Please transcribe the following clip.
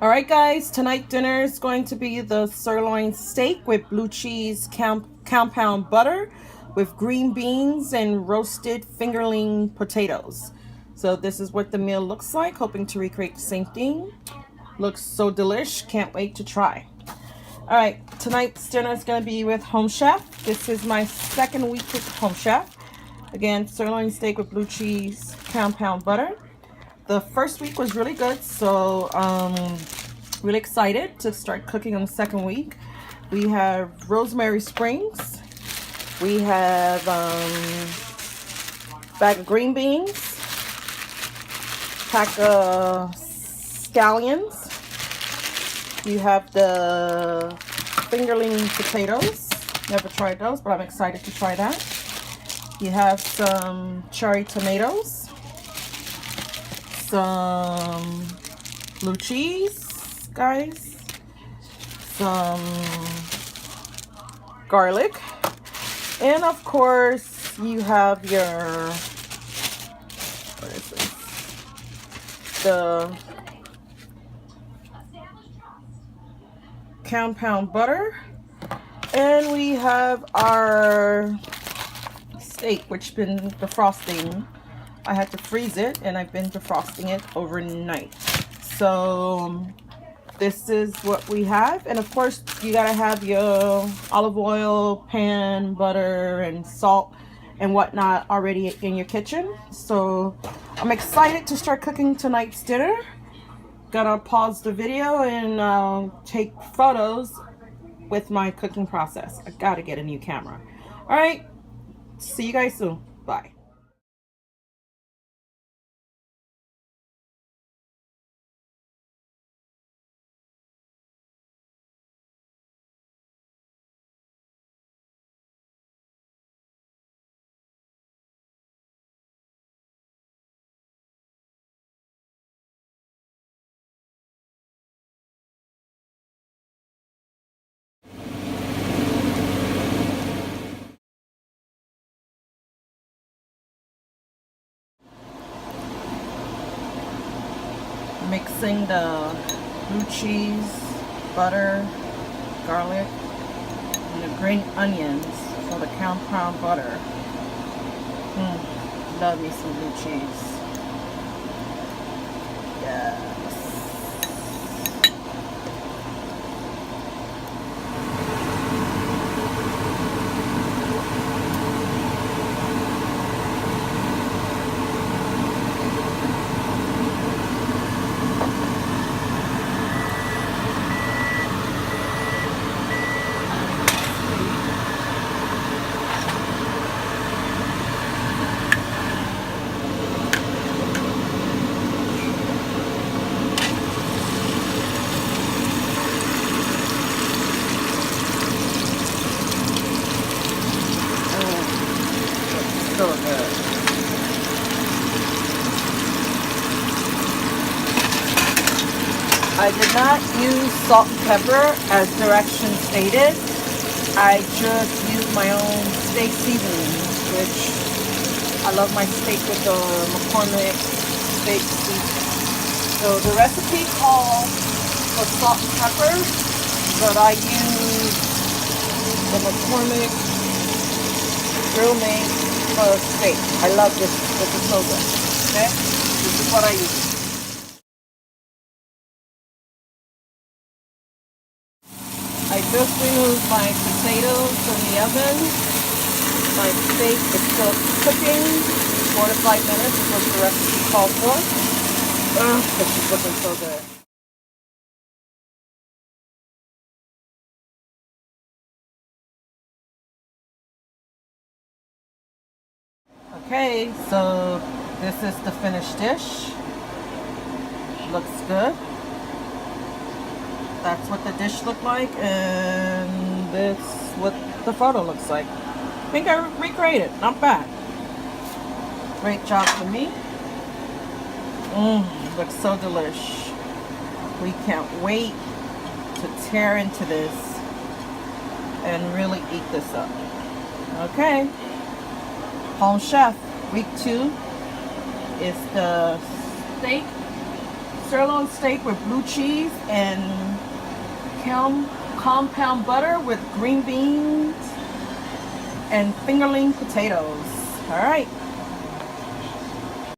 All right, guys, tonight dinner is going to be the sirloin steak with blue cheese compound butter with green beans and roasted fingerling potatoes. So this is what the meal looks like, hoping to recreate the same thing. Looks so delish, can't wait to try. All right, tonight's dinner is going to be with Home Chef. This is my second week with Home Chef. Again, sirloin steak with blue cheese compound butter. The first week was really good, so really excited to start cooking on the second week. We have rosemary springs. We have bag of green beans, pack of scallions. You have the fingerling potatoes. Never tried those, but I'm excited to try that. You have some cherry tomatoes, some blue cheese, guys, some garlic, and of course you have your, what is this, the compound butter, and we have our steak, which been defrosting. I had to freeze it and I've been defrosting it overnight. So this is what we have, and of course you gotta have your olive oil, pan, butter, and salt and whatnot already in your kitchen. So I'm excited to start cooking tonight's dinner. Gotta pause the video and take photos with my cooking process. I gotta get a new camera. All right, see you guys soon. Bye. Mixing the blue cheese, butter, garlic, and the green onions for the compound butter. Love me some blue cheese. Yes. So good. I did not use salt and pepper as directions stated. I just used my own steak seasoning, which I love my steak with the McCormick steak seasoning. So the recipe calls for salt and pepper, but I use the McCormick grill made for steak. I love this. This is so good. Okay? This is what I use. I just removed my potatoes from the oven. My steak is still cooking. 4 to 5 minutes is what the recipe calls for. This is looking so good. Okay, so this is the finished dish. Looks good. That's what the dish looked like, and this what the photo looks like. I think I recreated. Not bad. Great job for me. Looks so delish. We can't wait to tear into this and really eat this up. Okay. Home Chef, week 2 is the steak, sirloin steak with blue cheese and compound butter with green beans and fingerling potatoes. All right.